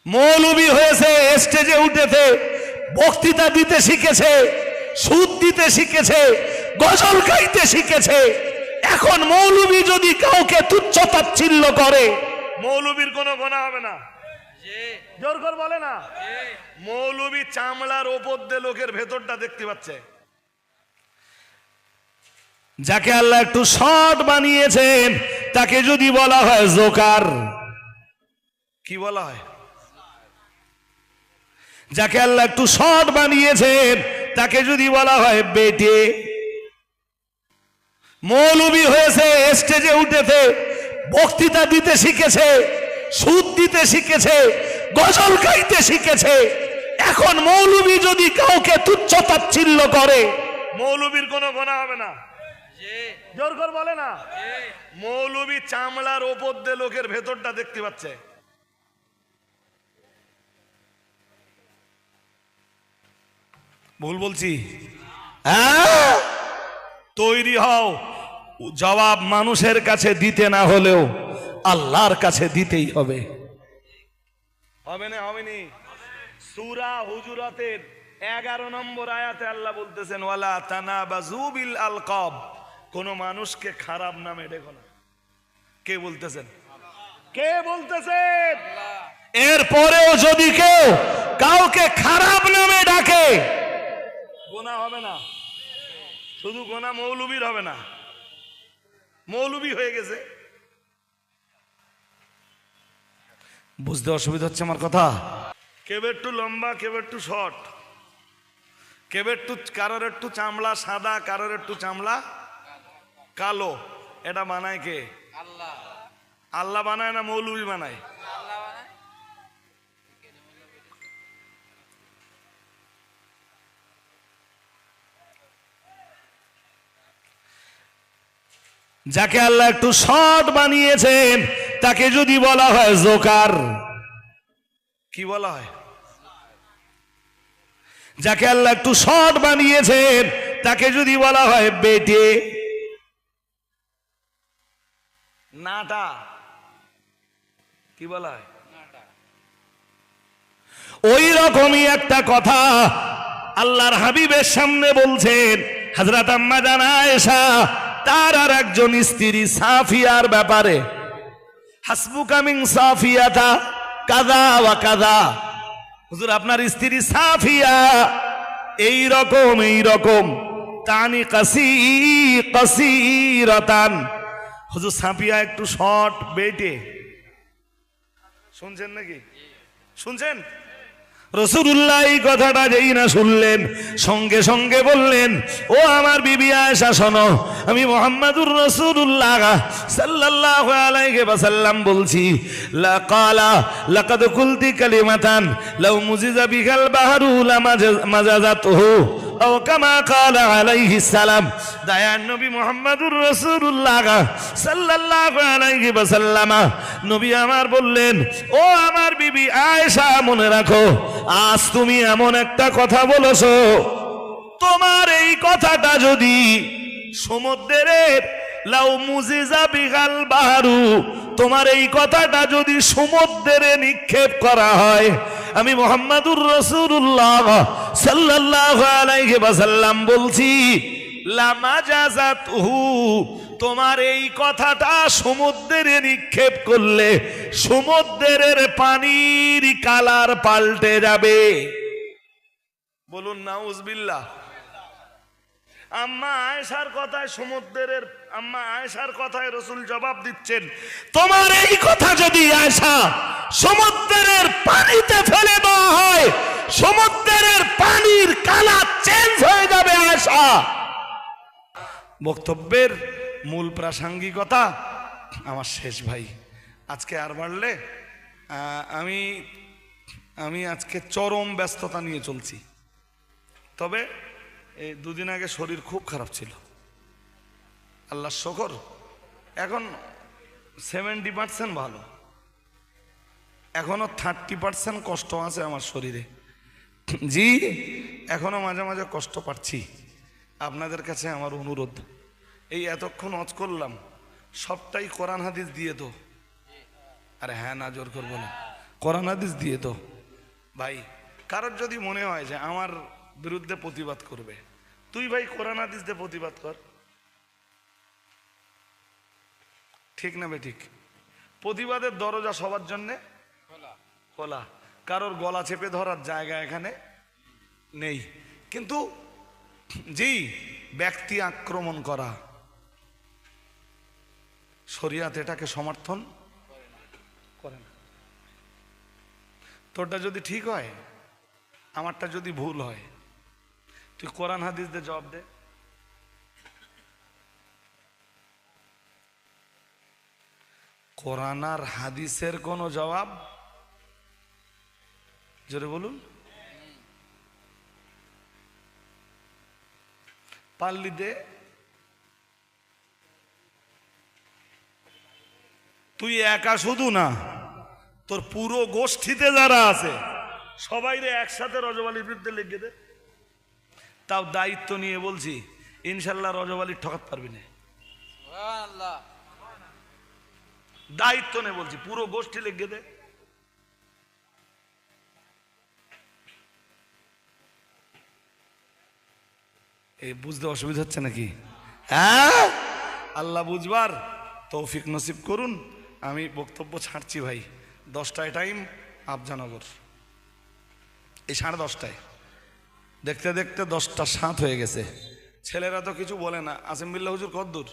মৌলবী হয়েছে, স্টেজে উঠেছে, বক্তৃতা দিতে শিখেছে, সুদ দিতে শিখেছে, গজল গাইতে শিখেছে। এখন মৌলবী যদি কাউকে তুচ্ছ তাচ্ছিল্য করে, মৌলবীর কোনো গুনাহ হবে না। জোর করে বলে না, মৌলবী চামড়ার ওপর দিয়ে লোকের ভেতরটা দেখতে পাচ্ছে। যাকে আল্লাহ একটু শর্ট বানিয়েছেন তাকে যদি বলা হয় জোকার, কি বলা হয়? যাকে আল্লাহ একটু শর্ট বানিয়েছেন তাকে যদি বলা হয় বেটে। মৌলবী হয়েছে, স্টেজে উঠেছে, বক্তৃতা দিতে শিখেছে, সুদ দিতে শিখেছে, গজল গাইতে শিখেছে। এখন মৌলবী যদি কাউকে তুচ্ছ তাচ্ছিল্য করে, মৌলবীর কোনো গুনাহ হবে না। জোর করে বলে না, মৌলবী চামড়ার ওপর দিয়ে লোকের ভেতরটা দেখতে পাচ্ছে। ভুল বলছি? হ্যাঁ, তৈরি হও। জবাব মানুষের কাছে দিতে না হলেও আল্লাহর কাছে দিতেই হবে। হবে না? হবে নি? সূরা হুজুরাতের 11 নম্বর আয়াতে আল্লাহ বলতেছেন, ওয়ালা তানাবাযু বিল আলকাব, কোন মানুষকে খারাপ নামে ডেকো না। কে বলতেছেন? কে বলতেছেন? এরপরেও যদি কেউ কাউকে খারাপ নামে ডাকে, গুনাহ হবে না। শুধু গুনাহ মৌলবীর হবে না, মৌলবী হয়ে গেছে। বুঝতে অসুবিধা হচ্ছে আমার কথা? কেউ একটু লম্বা, কেউ একটু শর্ট, কেউ একটু, কারোর একটু চামড়া সাদা, কারোর একটু চামড়া কালো। এটা বানায় কে? আল্লাহ। আল্লাহ বানায় না মৌলবী বানায়? যাকে আল্লাহ একটু শর্ট বানিয়েছেন তাকে যদি বলা হয় জোকার, কি বলা হয়? যাকে আল্লাহ একটু শর্ট বানিয়েছেন তাকে যদি বলা হয় বেটে। নাটা, কি বলা হয়? ওই রকমই একটা কথা আল্লাহর হাবিবের সামনে বলছেন হযরত আম্মা জান আয়েশা তার আর একজন স্ত্রী সাফিয়ার ব্যাপারে। হাসবুকা মিন সাফিয়াতা কাযা ওয়া কাযা, হুজুর আপনার স্ত্রী সাফিয়া এই রকম তানি কাসীরাতান। হুজুর সাফিয়া একটু শর্ট বেটে। শুনছেন নাকি? শুনছেন? রাসূলুল্লাহ এই কথাটা যেই না শুনলেন, সঙ্গে সঙ্গে বললেন, ও আমার বিবি আয়েশা শোনো, আমি মুহাম্মাদুর রাসূলুল্লাহ সাল্লাল্লাহু আলাইহি ওয়াসাল্লাম বলছি, লাকাদ কুলতি কালিমাতান লাউ মুজিজা বিকাল বাহরু লামাজাজাতুহু আও কামা ক্বালা আলাইহিস সালাম। দয়ার নবী মুহাম্মাদুর রাসূলুল্লাহ সাল্লাল্লাহু আলাইহি ওয়াসাল্লাম নবী আমার বললেন, ও আমার বিবি আয়েশা মনে রাখো, আজ তুমি এমন একটা কথা বলেছো, তোমার এই কথাটা যদি সমুদ্রের লাউ মুজিজা বিগাল বাহারু, তোমার এই কথাটা যদি সমুদ্রে নিক্ষেপ করা হয়, আমি মুহাম্মাদুর রাসূলুল্লাহ সাল্লাল্লাহু আলাইহি ওয়াসাল্লাম বলছি, লামাজাজাতুহু, তোমার এই কথাটা সমুদ্রে নিক্ষেপ করলে সমুদ্রের পানির কালার পাল্টে যাবে। বলুন নাউজুবিল্লাহ। আম্মা আয়েশার কথায় সমুদ্রের, আম্মা আয়েশার কথায় রাসূল জবাব দিচ্ছেন, তোমার এই কথা যদি আয়েশা সমুদ্রের পানিতে ফেলে দেওয়া হয়, সমুদ্রের পানির কালার চেঞ্জ হয়ে যাবে আয়েশা। বক্তব্যের মূল প্রাসঙ্গিকতা আমার শেষ ভাই, আজকে আর বাড়লে আমি আজকে চরম ব্যস্ততা নিয়ে চলছি। তবে এই দুদিন আগে শরীর খুব খারাপ ছিল, আল্লাহর শকর এখন 70% ভালো, এখনো 30% কষ্ট আছে আমার শরীরে। জি, এখনো মাঝে মাঝে কষ্ট পাচ্ছি। আপনাদের কাছে আমার অনুরোধ, এই এতক্ষণ ওয়াজ করলাম সবটাই কোরআন হাদিস দিয়ে তো, আরে হ্যাঁ না জোর করবো না, কোরআন হাদিস দিয়ে তো ভাই, কারোর যদি মনে হয় যে আমার বিরুদ্ধে প্রতিবাদ করবে, তুই ভাই কোরআন হাদিস দিয়ে প্রতিবাদ কর, ঠিক না বে ঠিক? প্রতিবাদের দরজা সবার জন্যে খোলা, কারোর গলা চেপে ধরার জায়গা এখানে নেই। কিন্তু জি, ব্যক্তি আক্রমণ করা, শরিয়াত এটাকে সমর্থন করে না। তোরটা যদি ঠিক হয়, আমারটা যদি ভুল হয়, তুই কোরআন হাদিস দিয়ে জবাব দে। কোরআন আর হাদিসের কোনো জবাব জোরে বলুন। পারলি দে। তুই একা শুধু না, তোর পুরো গোষ্ঠীতে যারা আছে সবাইরে একসাথে রজব আলীর বিরুদ্ধে লিখে দে। তাও দায়িত্ব নিয়ে বলছি, ইনশাল্লাহ রজব আলীর ঠকাতে পারবি না। দায়িত্ব নে বলছি, পুরো গোষ্ঠী লিখে দে। এই বুঝতে অসুবিধা হচ্ছে নাকি? হ্যাঁ, আল্লাহ বুঝবার তৌফিক নসিব করুন। আমি বক্তব্য ছাড়ছি ভাই। 10টায় টাইম, আফজানগর। এই 10:30টায়, দেখতে দেখতে 10টা 7 হয়ে গেছে। ছেলেরা তো কিছু বলে না। আসিম বিল্লাহ হুজুর কদ্দূর?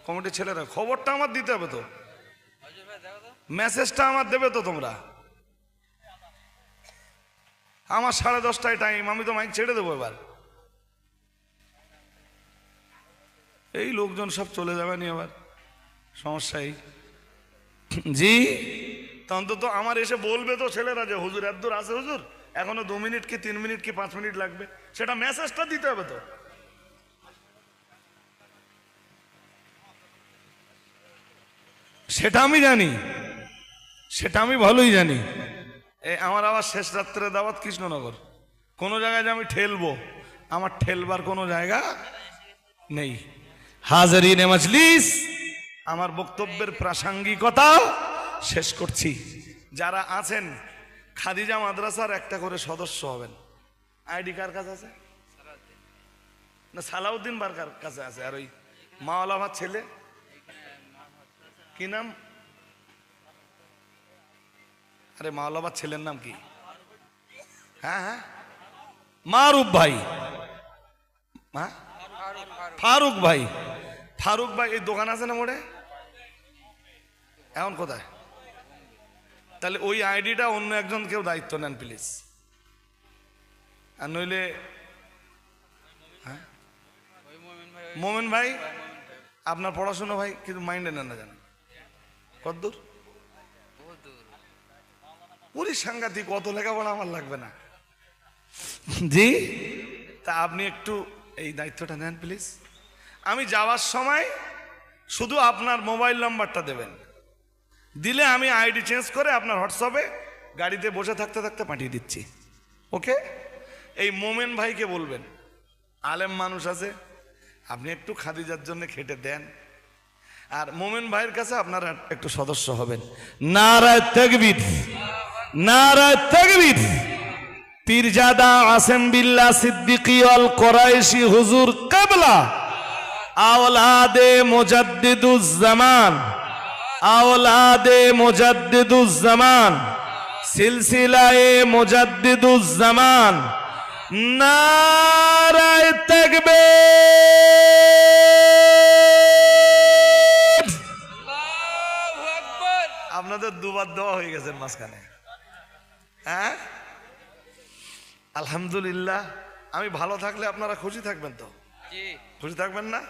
কমিটির ছেলেরা খবরটা আমার দিতে হবে তো, মেসেজটা আমার দেবে তো তোমরা। আমার 10:30টায় টাইম, আমি তো মাইক ছেড়ে দেবো এবার। এই লোকজন সব চলে যাবে নি আবার, সমস্যাই। জি, তা অন্তত আমার এসে বলবে তো ছেলেরা যে হুজুর এত দূর আছে, হুজুর এখনো 2 মিনিট কি 3 মিনিট কি 5 মিনিট লাগবে, সেটা মেসেজটা দিতে হবে তো। সেটা আমি জানি, সেটা আমি ভালোই জানি। আমার আবার শেষ রাত্রে দাওয়াত কৃষ্ণনগর। কোনো জায়গায় যে আমি ঠেলবো, আমার ঠেলবার কোনো জায়গা নেই। হাজারিনে মজলিস, আমার বক্তব্যের প্রাসঙ্গিকতা শেষ করছি। যারা আছেন খাদিজা মাদ্রাসার একটা করে সদস্য হবেন। আইডি কার কাছে আছে? না, সালাউদ্দিন বারকার কাছে আছে। আর ওই মাওলা ভাত ছেলে কি নাম? আরে মাওলাবাদ ছেলের নাম কি? হ্যাঁ হ্যাঁ, মারুফ ভাই। হ্যাঁ, ফারুক ভাই। ফারুক ভাই এই দোকান আছে না মোড়ে, এখন কোথায়? তাহলে ওই আইডিটা অন্য একজন কেউ দায়িত্ব নেন প্লিজ। আর নইলে হ্যাঁ, মোমেন ভাই, আপনার পড়াশোনা ভাই কিন্তু মাইন্ডে নেন না, জানেন কতদূর? পুরী সাংঘাতিক, অত লেখাপড়া আমার লাগবে না। জি, তা আপনি একটু এই দায়িত্বটা নেন প্লিজ। আমি যাওয়ার সময় শুধু আপনার মোবাইল নাম্বারটা দেবেন, দিলে আমি আইডি চেঞ্জ করে আপনার হোয়াটসঅ্যাপে গাড়িতে বসে থাকতে থাকতে পাঠিয়ে দিচ্ছি। ওকে? এই মোমেন ভাইকে বলবেন, আলেম মানুষ আছে, আপনি একটু খাদিজার জন্য খেটে দেন। আর মোমেন ভাইয়ের কাছে আপনারা একটু সদস্য হবেন। নারায়ে তাকবীর, নারায়ে তাকবীর। পীরজাদা আসিম বিল্লাহ সিদ্দিকী আল কুরাইশি হুজুর কিবলা আওলাদে মুজাদ্দিদুজ জামান, আওলাদে মুজাদ্দিদুজ জামান, সিলসিলায়ে মুজাদ্দিদুজ জামান। নারায়ে তাকবীর। আল্লাহু আকবার। আপনাদের দুবার দেওয়া হয়ে গেছেন মাঝখানে। হ্যাঁ, আলহামদুলিল্লাহ। আমি ভালো থাকলে আপনারা খুশি থাকবেন তো? খুশি থাকবেন না?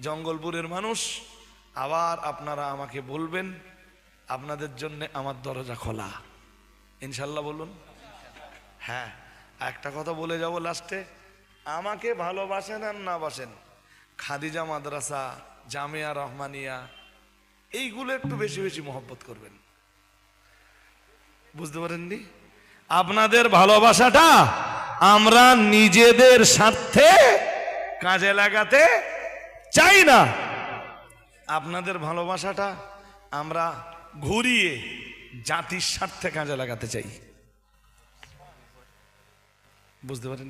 জঙ্গলপুরের মানুষ, আবার আপনারা আমাকে বলবেন, আপনাদের জন্য আমার দরজা খোলা ইনশাল্লাহ। বলুন হ্যাঁ। একটা কথা বলে যাব লাস্টে, আমাকে ভালোবাসেন আর না বাসেন, খাদিজা মাদ্রাসা, জামিয়া রহমানিয়া, এইগুলো একটু বেশি বেশি মহব্বত করবেন। বুঝতে পারেননি? আপনাদের ভালোবাসাটা আমরা নিজেদের স্বার্থে কাজে লাগাতে চাই না। আপনাদের ভালোবাসাটা আমরা ঘুরিয়ে জাতির স্বার্থে কাজে লাগাতে চাই। বুঝতে পারেন?